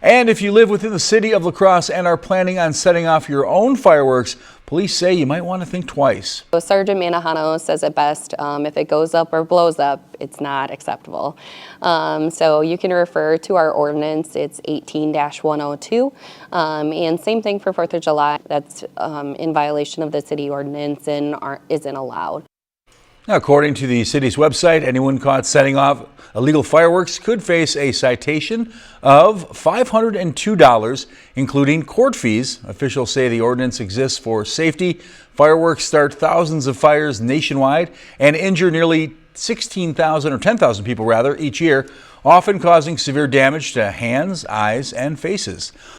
And if you live within the city of La Crosse and are planning on setting off your own fireworks, police say you might want to think twice. Sergeant Manahano says it best, if it goes up or blows up, it's not acceptable. So you can refer to our ordinance, it's 18-102. And same thing for 4th of July, that's in violation of the city ordinance and isn't allowed. Now, according to the city's website, anyone caught setting off illegal fireworks could face a citation of $502, including court fees. Officials say the ordinance exists for safety. Fireworks start thousands of fires nationwide and injure nearly 16,000 or 10,000 people rather each year, often causing severe damage to hands, eyes, and faces.